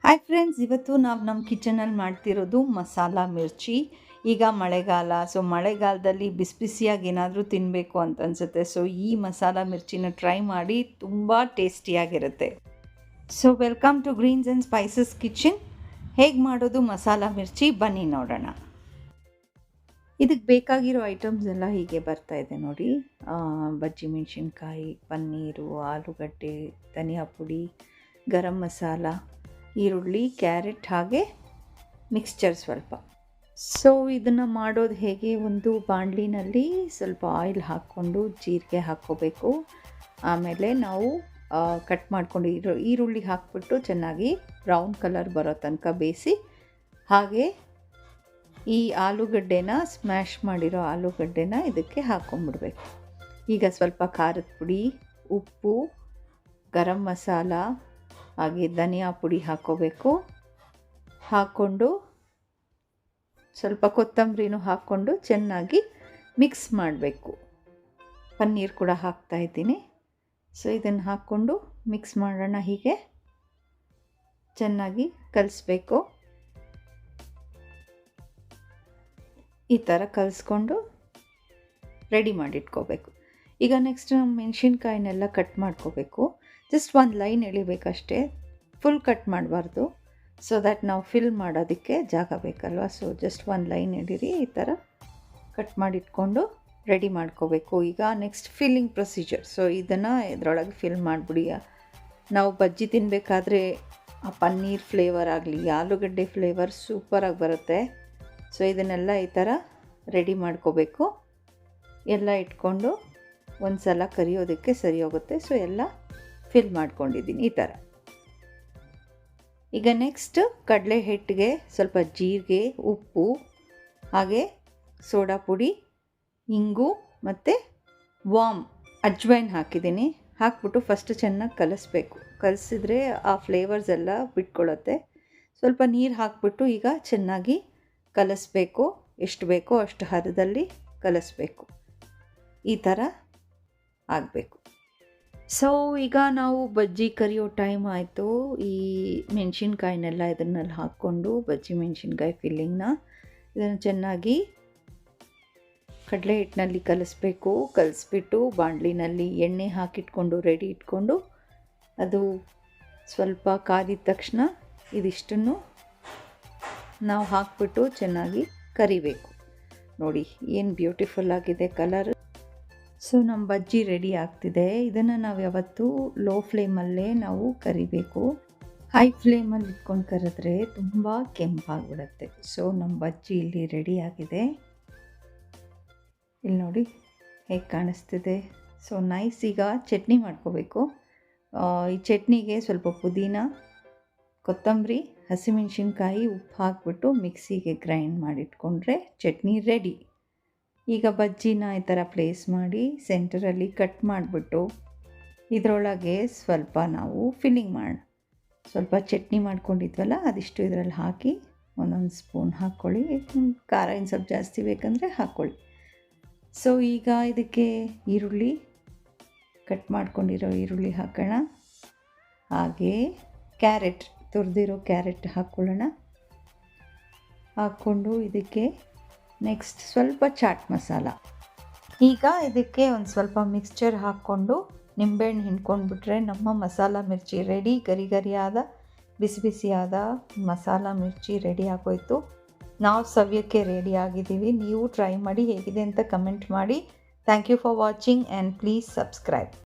Hi friends, ಇವತ್ತು ನಾವು ನಮ್ಮ ಕಿಚನಲ್ಲಿ ಮಾಡ್ತಿರೋದು ಮಸಾಲ ಮಿರ್ಚಿ. ಈಗ ಮಳೆಗಾಲ, ಸೊ ಮಳೆಗಾಲದಲ್ಲಿ ಬಿಸಿ ಬಿಸಿಯಾಗಿ ಏನಾದರೂ ತಿನ್ನಬೇಕು ಅಂತ ಅನಿಸುತ್ತೆ. ಸೊ ಈ ಮಸಾಲ ಮಿರ್ಚಿನ ಟ್ರೈ ಮಾಡಿ, ತುಂಬ ಟೇಸ್ಟಿಯಾಗಿರುತ್ತೆ. So welcome to greens and spices kitchen. ಹೇಗೆ ಮಾಡೋದು ಮಸಾಲ ಮಿರ್ಚಿ ಬನ್ನಿ ನೋಡೋಣ. ಇದಕ್ಕೆ ಬೇಕಾಗಿರೋ ಐಟಮ್ಸ್ ಎಲ್ಲ ಹೀಗೆ ಬರ್ತಾ ಇದೆ ನೋಡಿ. ಬಜ್ಜಿ ಮೆಣಸಿನ್ಕಾಯಿ, ಪನ್ನೀರು, ಆಲೂಗಡ್ಡೆ, ಧನಿಯಾ ಪುಡಿ, ಗರಂ ಮಸಾಲ, ಈರುಳ್ಳಿ, ಕ್ಯಾರೆಟ್, ಹಾಗೆ ಮಿಕ್ಸ್ಚರ್ ಸ್ವಲ್ಪ. ಸೊ ಇದನ್ನು ಮಾಡೋದು ಹೇಗೆ, ಒಂದು ಬಾಣಲಿನಲ್ಲಿ ಸ್ವಲ್ಪ ಆಯಿಲ್ ಹಾಕ್ಕೊಂಡು ಜೀರಿಗೆ ಹಾಕ್ಕೋಬೇಕು. ಆಮೇಲೆ ನಾವು ಕಟ್ ಮಾಡ್ಕೊಂಡು ಈರುಳ್ಳಿ ಹಾಕ್ಬಿಟ್ಟು ಚೆನ್ನಾಗಿ ಬ್ರೌನ್ ಕಲರ್ ಬರೋ ತನಕ ಬೇಯಿಸಿ, ಹಾಗೆ ಈ ಆಲೂಗಡ್ಡೆನ ಸ್ಮ್ಯಾಶ್ ಮಾಡಿರೋ ಆಲೂಗಡ್ಡೆನ ಇದಕ್ಕೆ ಹಾಕ್ಕೊಂಬಿಡ್ಬೇಕು. ಈಗ ಸ್ವಲ್ಪ ಖಾರದ ಪುಡಿ, ಉಪ್ಪು, ಗರಂ ಮಸಾಲ, ಹಾಗೆ ಧನಿಯಾ ಪುಡಿ ಹಾಕ್ಕೋಬೇಕು. ಹಾಕ್ಕೊಂಡು ಸ್ವಲ್ಪ ಕೊತ್ತಂಬರಿನೂ ಹಾಕ್ಕೊಂಡು ಚೆನ್ನಾಗಿ ಮಿಕ್ಸ್ ಮಾಡಬೇಕು. ಪನ್ನೀರ್ ಕೂಡ ಹಾಕ್ತಾಯಿದ್ದೀನಿ. ಸೊ ಇದನ್ನು ಹಾಕ್ಕೊಂಡು ಮಿಕ್ಸ್ ಮಾಡೋಣ. ಹೀಗೆ ಚೆನ್ನಾಗಿ ಕಲಿಸ್ಬೇಕು. ಈ ಥರ ಕಲಿಸ್ಕೊಂಡು ರೆಡಿ ಮಾಡಿಟ್ಕೋಬೇಕು. ಈಗ ನೆಕ್ಸ್ಟ್ ನಾವು ಮೆಣಸಿನ್ಕಾಯಿನೆಲ್ಲ ಕಟ್ ಮಾಡ್ಕೋಬೇಕು. ಜಸ್ಟ್ ಒಂದು ಲೈನ್ ಎಳಿಬೇಕಷ್ಟೇ, ಫುಲ್ ಕಟ್ ಮಾಡಬಾರ್ದು. ಸೊ ದ್ಯಾಟ್ ನಾವು ಫಿಲ್ ಮಾಡೋದಕ್ಕೆ ಜಾಗ ಬೇಕಲ್ವ. ಸೊ ಜಸ್ಟ್ ಒಂದು ಲೈನ್ ಎಳೀರಿ, ಈ ಥರ ಕಟ್ ಮಾಡಿಟ್ಕೊಂಡು ರೆಡಿ ಮಾಡ್ಕೋಬೇಕು. ಈಗ ನೆಕ್ಸ್ಟ್ ಫಿಲ್ಲಿಂಗ್ ಪ್ರೊಸೀಜರ್. ಸೊ ಇದನ್ನು ಇದರೊಳಗೆ ಫಿಲ್ ಮಾಡಿಬಿಡಿ. ನಾವು ಬಜ್ಜಿ ತಿನ್ನಬೇಕಾದ್ರೆ ಆ ಪನ್ನೀರ್ ಫ್ಲೇವರ್ ಆಗಲಿ, ಆಲೂಗಡ್ಡೆ ಫ್ಲೇವರ್ ಸೂಪರಾಗಿ ಬರುತ್ತೆ. ಸೊ ಇದನ್ನೆಲ್ಲ ಈ ಥರ ರೆಡಿ ಮಾಡ್ಕೋಬೇಕು. ಎಲ್ಲ ಇಟ್ಕೊಂಡು ಒಂದು ಸಲ ಕರಿಯೋದಕ್ಕೆ ಸರಿ ಹೋಗುತ್ತೆ. ಸೊ ಎಲ್ಲ ಫಿಲ್ ಮಾಡ್ಕೊಂಡಿದ್ದೀನಿ ಈ ಥರ. ಈಗ ನೆಕ್ಸ್ಟ್ ಕಡಲೆ ಹಿಟ್ಟಿಗೆ ಸ್ವಲ್ಪ ಜೀರಿಗೆ, ಉಪ್ಪು, ಹಾಗೆ ಸೋಡಾ ಪುಡಿ, ಇಂಗು ಮತ್ತು ವಾಮ್, ಅಜ್ವೈನ್ ಹಾಕಿದ್ದೀನಿ. ಹಾಕ್ಬಿಟ್ಟು ಫಸ್ಟ್ ಚೆನ್ನಾಗಿ ಕಲಿಸ್ಬೇಕು. ಕಲಿಸಿದ್ರೆ ಆ ಫ್ಲೇವರ್ಸ್ ಎಲ್ಲ ಬಿಟ್ಕೊಳ್ಳುತ್ತೆ. ಸ್ವಲ್ಪ ನೀರು ಹಾಕ್ಬಿಟ್ಟು ಈಗ ಚೆನ್ನಾಗಿ ಕಲಿಸ್ಬೇಕು. ಎಷ್ಟು ಬೇಕೋ ಅಷ್ಟು ಹದದಲ್ಲಿ ಕಲಿಸ್ಬೇಕು. ಈ ಥರ ಆಗಬೇಕು. ಸೊ ಈಗ ನಾವು ಬಜ್ಜಿ ಕರಿಯೋ ಟೈಮ್ ಆಯಿತು. ಈ ಮೆಣಸಿನ್ಕಾಯಿನೆಲ್ಲ ಇದನ್ನಲ್ಲಿ ಹಾಕ್ಕೊಂಡು ಬಜ್ಜಿ ಮೆಣಸಿನ್ಕಾಯಿ ಫಿಲ್ಲಿಂಗ್ನ ಇದನ್ನು ಚೆನ್ನಾಗಿ ಕಡಲೆ ಹಿಟ್ಟಿನಲ್ಲಿ ಕಲಿಸ್ಬೇಕು. ಕಲಿಸ್ಬಿಟ್ಟು ಬಾಣಲಿನಲ್ಲಿ ಎಣ್ಣೆ ಹಾಕಿಟ್ಕೊಂಡು ರೆಡಿ ಇಟ್ಕೊಂಡು, ಅದು ಸ್ವಲ್ಪ ಕಾದಿದ ತಕ್ಷಣ ಇದಿಷ್ಟನ್ನು ನಾವು ಹಾಕ್ಬಿಟ್ಟು ಚೆನ್ನಾಗಿ ಕರಿಬೇಕು. ನೋಡಿ ಏನು ಬ್ಯೂಟಿಫುಲ್ ಆಗಿದೆ ಕಲರ್. ಸೊ ನಮ್ಮ ಬಜ್ಜಿ ರೆಡಿ ಆಗ್ತಿದೆ. ಇದನ್ನು ನಾವು ಯಾವತ್ತೂ ಲೋ ಫ್ಲೇಮಲ್ಲೇ ನಾವು ಕರಿಬೇಕು. ಹೈ ಫ್ಲೇಮಲ್ಲಿ ಇಟ್ಕೊಂಡು ಕರೆದ್ರೆ ತುಂಬ ಕೆಂಪಾಗಿಬಿಡುತ್ತೆ. ಸೊ ನಮ್ಮ ಬಜ್ಜಿ ಇಲ್ಲಿ ರೆಡಿ ಆಗಿದೆ. ಇಲ್ಲಿ ನೋಡಿ ಹೇಗೆ ಕಾಣಿಸ್ತಿದೆ. So nice. ಈಗ ಚಟ್ನಿ ಮಾಡ್ಕೋಬೇಕು. ಈ ಚಟ್ನಿಗೆ ಸ್ವಲ್ಪ ಪುದೀನ, ಕೊತ್ತಂಬರಿ, ಹಸಿಮೆಣಸಿನ್ಕಾಯಿ, ಉಪ್ಪು ಹಾಕ್ಬಿಟ್ಟು ಮಿಕ್ಸಿಗೆ ಗ್ರೈಂಡ್ ಮಾಡಿಟ್ಕೊಂಡ್ರೆ ಚಟ್ನಿ ರೆಡಿ. ಈಗ ಬಜ್ಜಿನ ಈ ಥರ ಪ್ಲೇಸ್ ಮಾಡಿ ಸೆಂಟರಲ್ಲಿ ಕಟ್ ಮಾಡಿಬಿಟ್ಟು ಇದರೊಳಗೆ ಸ್ವಲ್ಪ ನಾವು ಫಿಲ್ಲಿಂಗ್ ಮಾಡೋಣ. ಸ್ವಲ್ಪ ಚಟ್ನಿ ಮಾಡ್ಕೊಂಡಿದ್ವಲ್ಲ ಅದಿಷ್ಟು ಇದರಲ್ಲಿ ಹಾಕಿ ಒಂದೊಂದು ಸ್ಪೂನ್ ಹಾಕ್ಕೊಳ್ಳಿ. ಖಾರ ಇನ್ನು ಸ್ವಲ್ಪ ಜಾಸ್ತಿ ಬೇಕಂದರೆ ಹಾಕ್ಕೊಳ್ಳಿ. ಸೊ ಈಗ ಇದಕ್ಕೆ ಈರುಳ್ಳಿ, ಕಟ್ ಮಾಡ್ಕೊಂಡಿರೋ ಈರುಳ್ಳಿ ಹಾಕೋಣ. ಹಾಗೆ ಕ್ಯಾರೆಟ್, ತುರಿದಿರೋ ಕ್ಯಾರೆಟ್ ಹಾಕ್ಕೊಳ್ಳೋಣ. ಹಾಕ್ಕೊಂಡು ಇದಕ್ಕೆ ನೆಕ್ಸ್ಟ್ ಸ್ವಲ್ಪ ಚಾಟ್ ಮಸಾಲ. ಈಗ ಇದಕ್ಕೆ ಒಂದು ಸ್ವಲ್ಪ ಮಿಕ್ಸ್ಚರ್ ಹಾಕ್ಕೊಂಡು ನಿಂಬೆಹಣ್ಣು ಹಿಂಡ್ಕೊಂಡ್ಬಿಟ್ರೆ ನಮ್ಮ ಮಸಾಲ ಮಿರ್ಚಿ ರೆಡಿ. ಗರಿ ಗರಿಯಾದ ಬಿಸಿ ಬಿಸಿಯಾದ ಮಸಾಲ ಮಿರ್ಚಿ ರೆಡಿ ಆಗೋಯ್ತು. ನಾವು ಸವ್ಯಕ್ಕೆ ರೆಡಿ ಆಗಿದ್ದೀವಿ. ನೀವು ಟ್ರೈ ಮಾಡಿ ಹೇಗಿದೆ ಅಂತ ಕಮೆಂಟ್ ಮಾಡಿ. Thank you for watching and please subscribe.